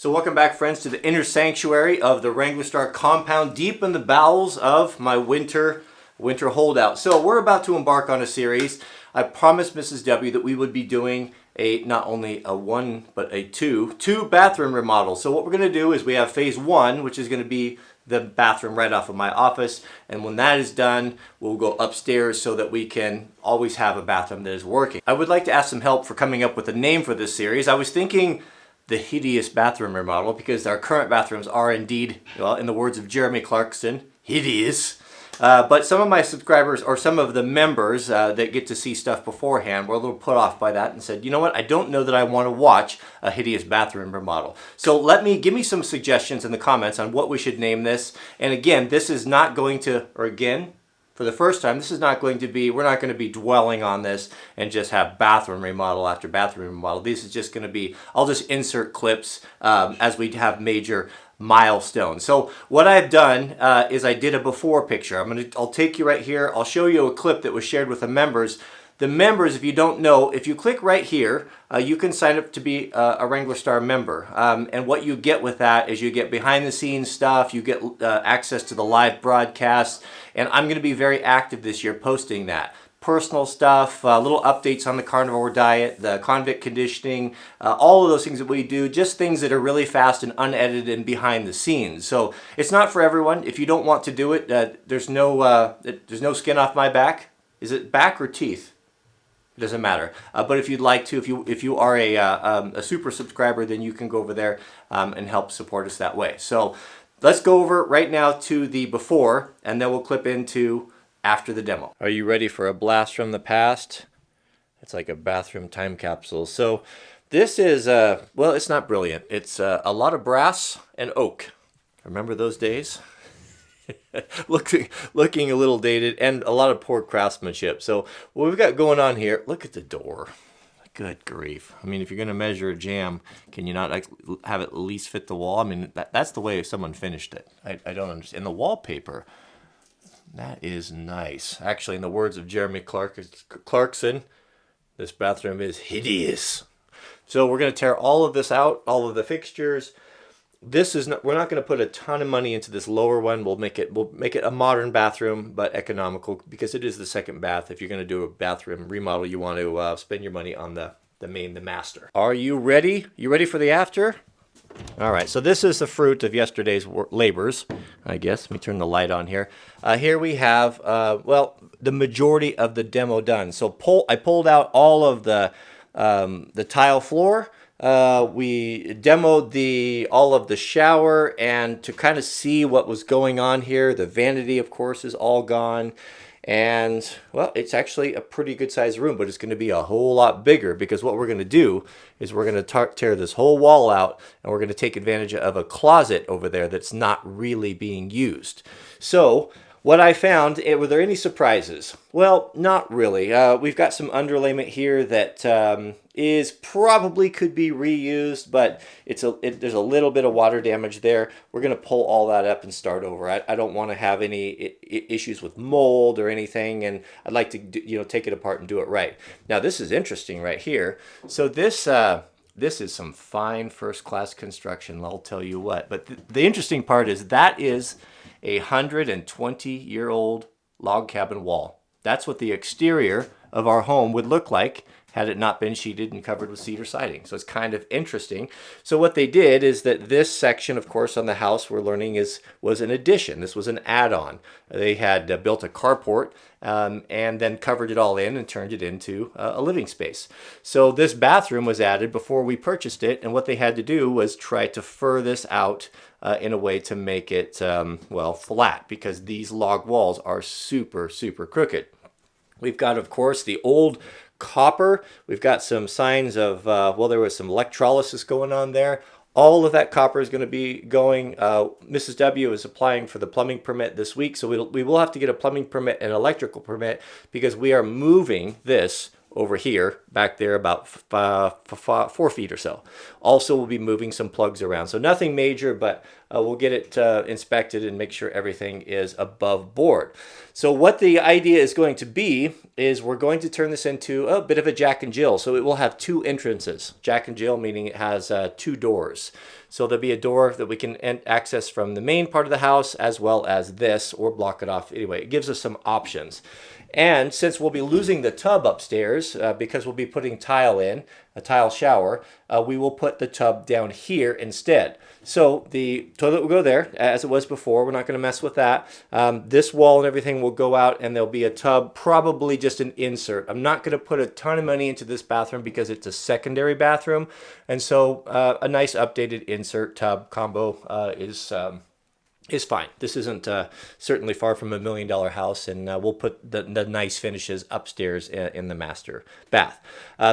So welcome back, friends, to the inner sanctuary of the Wranglerstar compound, deep in the bowels of my winter holdout. So we're about to embark on a series. I promised Mrs. W that we would be doing not only a one, but a two bathroom remodels. So what we're going to do is we have phase one, which is going to be the bathroom right off of my office. And when that is done, we'll go upstairs so that we can always have a bathroom that is working. I would like to ask some help for coming up with a name for this series. I was thinking the Hideous bathroom remodel, because our current bathrooms are indeed, well, in the words of Jeremy Clarkson, hideous. But some of my subscribers, or some of the members that get to see stuff beforehand, were a little put off by that and said, you know what, I don't know that I want to watch a hideous bathroom remodel. So give me some suggestions in the comments on what we should name this. And again, this is not going to, or again, for the first time, this is not going to be, we're not going to be dwelling on this and just have bathroom remodel after bathroom remodel. This is just going to be, I'll just insert clips as we have major milestones. So what I've done is I did a before picture. I'll take you right here. I'll show you a clip that was shared with the members. The members, if you don't know, if you click right here, you can sign up to be a Wranglerstar member. And what you get with that is you get behind the scenes stuff, you get access to the live broadcasts, and I'm going to be very active this year posting that. Personal stuff, little updates on the carnivore diet, the convict conditioning, all of those things that we do, just things that are really fast and unedited and behind the scenes. So it's not for everyone. If you don't want to do it, there's no skin off my back. Is it back or teeth? It doesn't matter. But if you'd like to, if you are a super subscriber, then you can go over there and help support us that way. So let's go over right now to the before, and then we'll clip into after the demo. Are you ready for a blast from the past? It's like a bathroom time capsule. So this is, well, it's not brilliant. It's a lot of brass and oak. Remember those days? looking a little dated, and a lot of poor craftsmanship. So what we've got going on here, look at the door. Good grief. I mean, if you're going to measure a jam, can you not like have it at least fit the wall? I mean, that's the way someone finished it. I don't understand. And the wallpaper, that is nice. Actually, in the words of Jeremy Clarkson, this bathroom is hideous. So we're going to tear all of this out, all of the fixtures. We're not going to put a ton of money into this lower one. We'll make it a modern bathroom, but economical, because it is the second bath. If you're going to do a bathroom remodel, you want to spend your money on the master. Are you ready? You ready for the after? All right, so this is the fruit of yesterday's labors, I guess. Let me turn the light on here. Here we have, well, the majority of the demo done. So I pulled out all of the tile floor. We demoed all of the shower, and to kind of see what was going on here, the vanity, of course, is all gone. And, well, it's actually a pretty good sized room, but it's going to be a whole lot bigger, because what we're going to do is we're going to tear this whole wall out, and we're going to take advantage of a closet over there that's not really being used. So what I found, were there any surprises? Well, not really. We've got some underlayment here that is probably could be reused, but there's a little bit of water damage there. We're going to pull all that up and start over. I don't want to have any issues with mold or anything, and I'd like to take it apart and do it right. Now, this is interesting right here. So this is some fine first-class construction, I'll tell you what. But the interesting part is that is a 120-year-old log cabin wall. That's what the exterior of our home would look like had it not been sheeted and covered with cedar siding. So it's kind of interesting. So what they did is that this section, of course, on the house we're learning was an addition. This was an add-on. They had built a carport and then covered it all in and turned it into a living space. So this bathroom was added before we purchased it, and what they had to do was try to fur this out in a way to make it, well, flat, because these log walls are super, super crooked. We've got, of course, the old copper. We've got some signs of, well, there was some electrolysis going on there. All of that copper is going to be going. Mrs. W is applying for the plumbing permit this week, so we will have to get a plumbing permit and electrical permit, because we are moving this over here, back there, about 4 feet or so. Also, we'll be moving some plugs around. So nothing major, but we'll get it inspected and make sure everything is above board. So what the idea is going to be is we're going to turn this into a bit of a Jack and Jill. So it will have 2 entrances. Jack and Jill meaning it has 2 doors. So there'll be a door that we can access from the main part of the house as well as this, or block it off. Anyway, it gives us some options. And since we'll be losing the tub upstairs, because we'll be putting tile in, a tile shower, we will put the tub down here instead. So the toilet will go there as it was before. We're not going to mess with that. This wall and everything will go out, and there'll be a tub, probably just an insert. I'm not going to put a ton of money into this bathroom because it's a secondary bathroom. And so a nice updated insert tub combo is fine. This isn't certainly far from $1 million house, and we'll put the nice finishes upstairs in the master bath.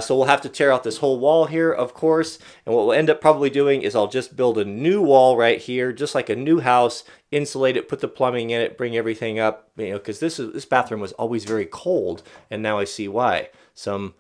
So we'll have to tear out this whole wall here, of course, and what we'll end up probably doing is I'll just build a new wall right here, just like a new house, insulate it, put the plumbing in it, bring everything up, because this bathroom was always very cold, and now I see why. Some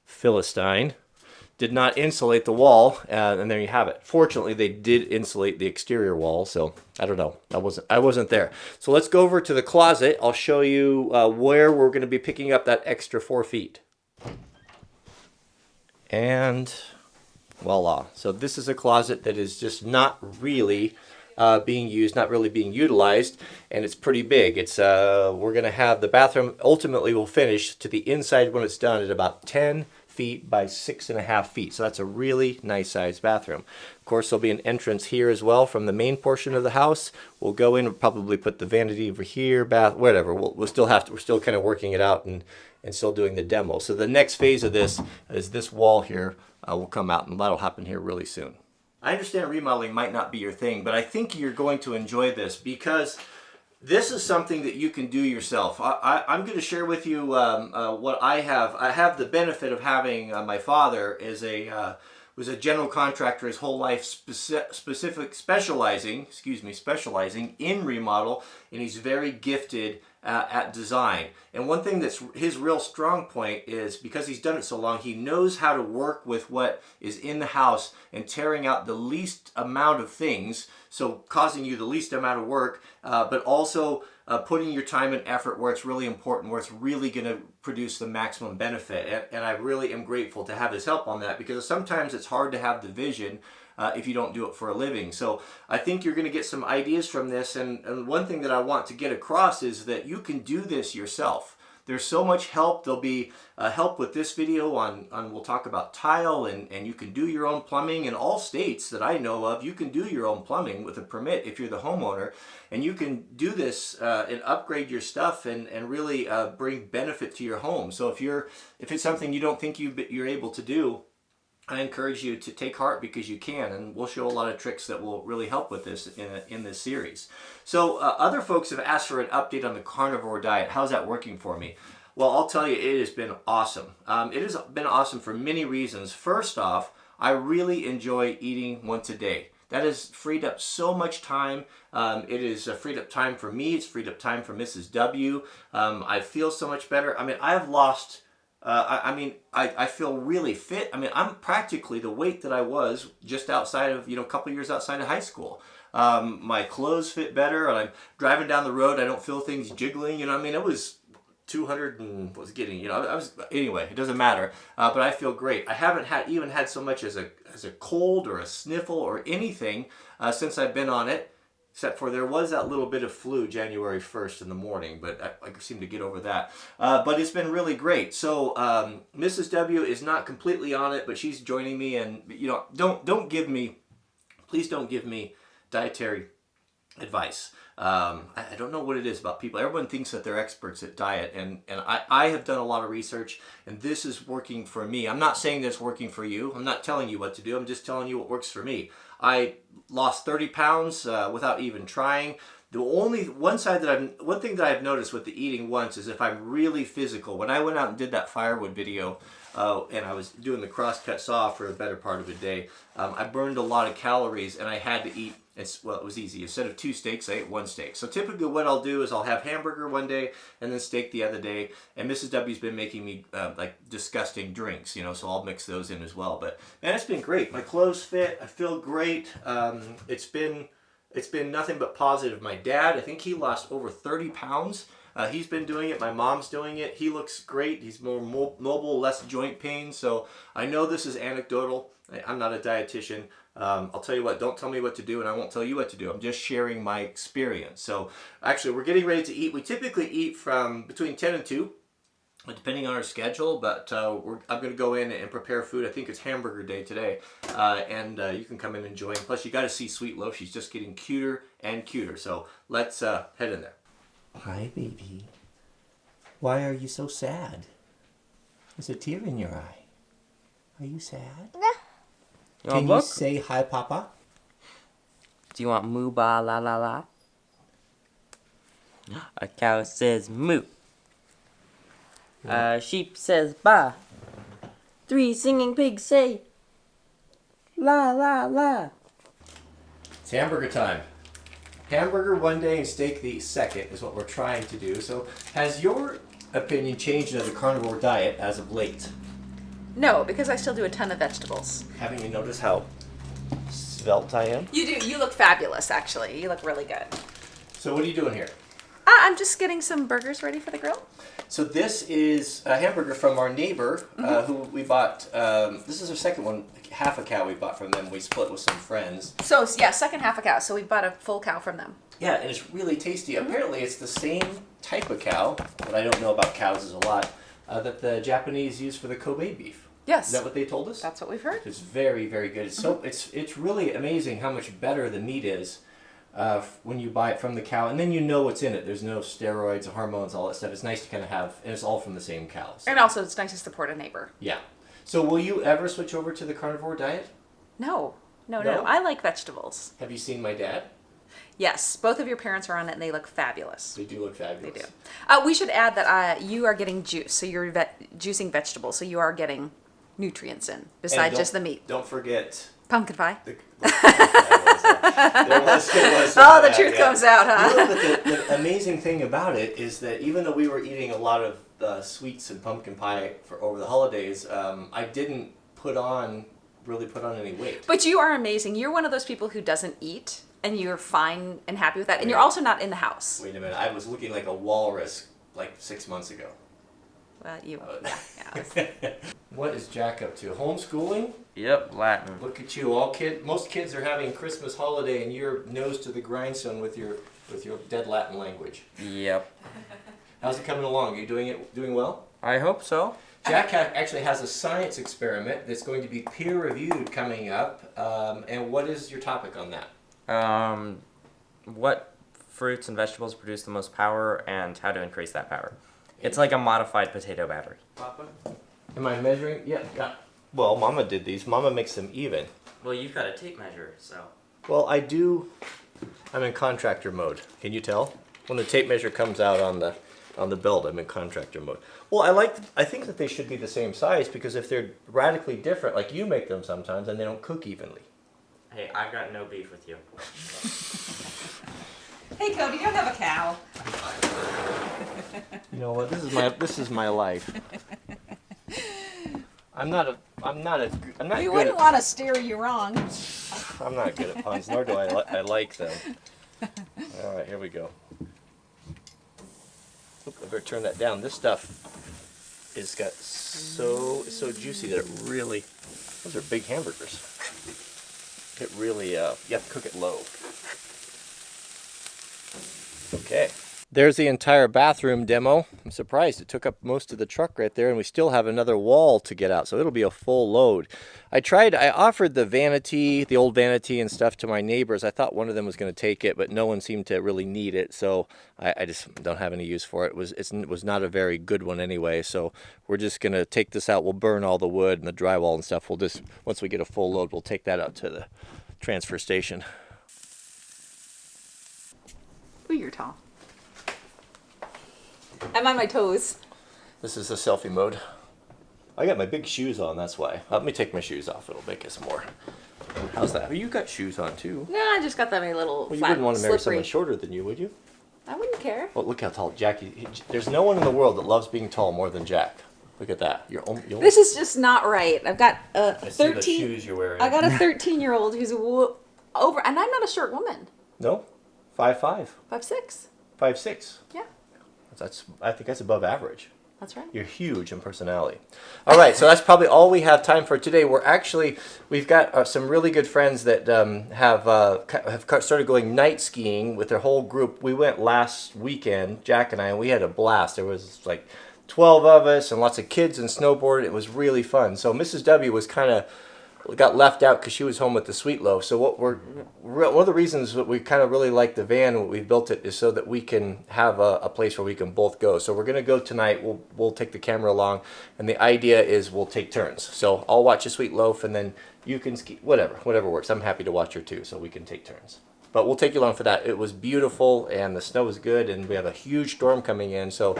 Philistine did not insulate the wall, and there you have it. Fortunately, they did insulate the exterior wall, so I don't know. I wasn't there. So let's go over to the closet. I'll show you where we're going to be picking up that extra 4 feet. And voila. So this is a closet that is just not really being used, not really being utilized, and it's pretty big. It's we're going to have the bathroom ultimately will finish to the inside when it's done at about 10 feet by 6.5 feet. So that's a really nice sized bathroom. Of course, there'll be an entrance here as well from the main portion of the house. We'll go in and probably put the vanity over here, bath, whatever. We'll still have to, we're still kind of working it out and still doing the demo. So the next phase of this is this wall here will come out, and that'll happen here really soon. I understand remodeling might not be your thing, but I think you're going to enjoy this because this is something that you can do yourself. I'm going to share with you what I have. I have the benefit of having my father is was a general contractor his whole life, specializing in remodel, and he's very gifted at design. And one thing that's his real strong point is because he's done it so long, he knows how to work with what is in the house and tearing out the least amount of things, so causing you the least amount of work, but also putting your time and effort where it's really important, where it's really going to produce the maximum benefit. And I really am grateful to have his help on that, because sometimes it's hard to have the vision if you don't do it for a living. So I think you're going to get some ideas from this, and one thing that I want to get across is that you can do this yourself. There's so much help. There'll be help with this video on we'll talk about tile, and you can do your own plumbing. In all states that I know of, you can do your own plumbing with a permit if you're the homeowner, and you can do this and upgrade your stuff and really bring benefit to your home. So if it's something you don't think you're able to do, I encourage you to take heart, because you can, and we'll show a lot of tricks that will really help with this in this series. So other folks have asked for an update on the carnivore diet. How's that working for me? Well, I'll tell you, it has been awesome. It has been awesome for many reasons. First off, I really enjoy eating once a day. That has freed up so much time. It is freed up time for me. It's freed up time for Mrs. W. I feel so much better. I mean, I have lost... I feel really fit. I mean, I'm practically the weight that I was just outside of, a couple years outside of high school. My clothes fit better, and I'm driving down the road. I don't feel things jiggling. It was 200 and was getting, anyway, it doesn't matter. But I feel great. I haven't even had so much as a cold or a sniffle or anything since I've been on it. Except for there was that little bit of flu January 1st in the morning, but I seem to get over that. But it's been really great. So Mrs. W is not completely on it, but she's joining me. And please don't give me dietary advice. I don't know what it is about people. Everyone thinks that they're experts at diet, and I have done a lot of research, and this is working for me. I'm not saying that it's working for you. I'm not telling you what to do. I'm just telling you what works for me. I lost 30 pounds without even trying. One thing that I've noticed with the eating once is if I'm really physical. When I went out and did that firewood video, and I was doing the crosscut saw for a better part of a day, I burned a lot of calories, and I had to eat. It was easy. Instead of 2 steaks, I ate 1 steak. So typically what I'll do is I'll have hamburger one day and then steak the other day. And Mrs. W's been making me like disgusting drinks, so I'll mix those in as well. But man, it's been great. My clothes fit. I feel great. It's been nothing but positive. My dad, I think he lost over 30 pounds. He's been doing it. My mom's doing it. He looks great. He's more mobile, less joint pain. So I know this is anecdotal. I'm not a dietitian, I'll tell you what, don't tell me what to do and I won't tell you what to do. I'm just sharing my experience. So actually we're getting ready to eat. We typically eat from between 10 and 2, depending on our schedule, but I'm going to go in and prepare food. I think it's hamburger day today, and you can come in and join. Plus, you got to see Sweet Loaf. She's just getting cuter and cuter. So let's head in there. Hi, baby. Why are you so sad? There's a tear in your eye. Are you sad? Can you say hi, Papa? Do you want moo ba la la la? A cow says moo. A sheep says ba. 3 singing pigs say la la la. It's hamburger time. Hamburger one day and steak the second is what we're trying to do. So has your opinion changed of the carnivore diet as of late? No, because I still do a ton of vegetables. Haven't you noticed how svelte I am? You do. You look fabulous, actually. You look really good. So what are you doing here? I'm just getting some burgers ready for the grill. So this is a hamburger from our neighbor who we bought. This is our second one, half a cow we bought from them. We split with some friends. So, yeah, second half a cow. So we bought a full cow from them. Yeah, and it's really tasty. Apparently it's the same type of cow, what I don't know about cows is a lot, that the Japanese use for the Kobe beef. Yes. Is that what they told us? That's what we've heard. It's very, very good. It's so it's really amazing how much better the meat is when you buy it from the cow, and then you know what's in it. There's no steroids, hormones, all that stuff. It's nice to kind of have, and it's all from the same cows. And also, it's nice to support a neighbor. Yeah. So will you ever switch over to the carnivore diet? No. No. No? I like vegetables. Have you seen my dad? Yes, both of your parents are on it, and they look fabulous. They do look fabulous. They do. We should add that you are getting juice, so you're juicing vegetables, so you are getting nutrients in, besides just the meat. Don't forget... Pumpkin pie. There was the truth comes out, huh? You know, but the amazing thing about it is that even though we were eating a lot of sweets and pumpkin pie for over the holidays, I didn't really put on any weight. But you are amazing. You're one of those people who doesn't eat, and you're fine and happy with that. And you're also not in the house. Wait a minute. I was looking like a walrus like 6 months ago. Well, yeah. What is Jack up to? Homeschooling? Yep, Latin. Look at you, most kids are having Christmas holiday, and you're nose to the grindstone with your dead Latin language. Yep. How's it coming along? Are you doing well? I hope so. Jack actually has a science experiment that's going to be peer reviewed coming up. And what is your topic on that? What fruits and vegetables produce the most power, and how to increase that power. It's like a modified potato battery. Papa? Am I measuring? Yeah. Well, Mama did these. Mama makes them even. Well, you've got a tape measure, so. Well, I do. I'm in contractor mode. Can you tell? When the tape measure comes out on the belt, I'm in contractor mode. Well, I think that they should be the same size, because if they're radically different, like you make them sometimes, and they don't cook evenly. Hey, I've got no beef with you. Hey, Cody, you don't have a cow. You know what? This is my life. I'm not We good wouldn't want to steer you wrong. I'm not good at puns, nor do I like them. All right, here we go. Oop, I better turn that down. This stuff is got so juicy that it really. Those are big hamburgers. It really. You have to cook it low. Okay. There's the entire bathroom demo. I'm surprised it took up most of the truck right there, and we still have another wall to get out, so it'll be a full load. I offered the old vanity and stuff to my neighbors. I thought one of them was going to take it, but no one seemed to really need it, so I just don't have any use for it. It was not a very good one anyway, so we're just going to take this out. We'll burn all the wood and the drywall and stuff. Once we get a full load, we'll take that out to the transfer station. Ooh, you're tall. I'm on my toes. This is the selfie mode. I got my big shoes on, that's why. Let me take my shoes off, it'll make us more. How's that? Well, you got shoes on too. No, I just got them a little Well, you flat, wouldn't want to marry slippery. someone shorter than you, would you? I wouldn't care. Well, look how tall Jackie. There's no one in the world that loves being tall more than Jack. Look at that. This is just not right. I've got a I see the 13. shoes you're wearing. I got a 13-year-old who's over, and I'm not a short woman. No, 5'5", 5'6". 5'6". Yeah. I think that's above average. That's right. You're huge in personality. All right, so that's probably all we have time for today. We've got some really good friends that have started going night skiing with their whole group. We went last weekend, Jack and I, and we had a blast. There was like 12 of us and lots of kids and snowboarded. It was really fun. So Mrs. W was got left out because she was home with the sweet loaf. So one of the reasons that we kind of really like the van, what we built it, is so that we can have a place where we can both go. So we're gonna go tonight. We'll take the camera along, and the idea is we'll take turns. So I'll watch a sweet loaf, and then you can ski. Whatever works. I'm happy to watch her too, so we can take turns. But we'll take you along for that. It was beautiful, and the snow is good, and we have a huge storm coming in. So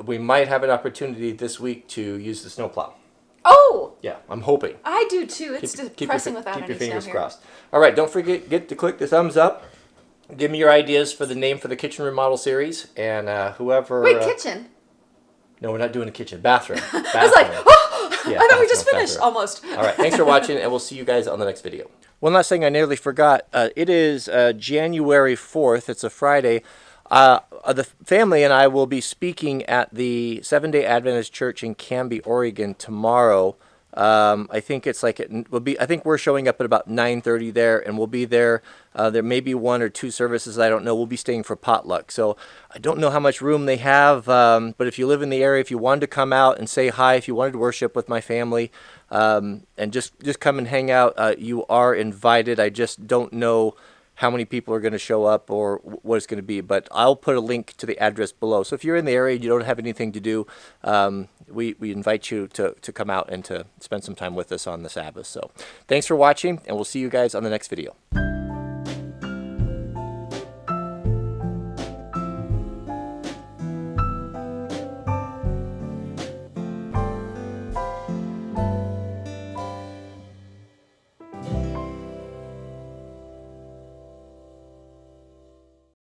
we might have an opportunity this week to use the snowplow. Oh! Yeah, I'm hoping. I do too. It's depressing without any Keep your snow fingers here. crossed. All right, don't forget to click the thumbs up. Give me your ideas for the name for the kitchen remodel series, and whoever. Wait, kitchen? No, we're not doing a kitchen. Bathroom. I was like, oh! Yeah, I thought we just bathroom, finished bathroom. almost. All right, thanks for watching, and we'll see you guys on the next video. One last thing I nearly forgot. It is January 4th. It's a Friday. The family and I will be speaking at the Seventh-day Adventist Church in Canby, Oregon tomorrow. I think it's like I think we're showing up at about 9:30 there, and we'll be there. There may be 1 or 2 services. I don't know. We'll be staying for potluck, so I don't know how much room they have. But if you live in the area, if you wanted to come out and say hi, if you wanted to worship with my family, and just come and hang out, you are invited. I just don't know how many people are going to show up or what it's going to be, but I'll put a link to the address below. So if you're in the area and you don't have anything to do, we invite you to come out and to spend some time with us on the Sabbath. So thanks for watching, and we'll see you guys on the next video.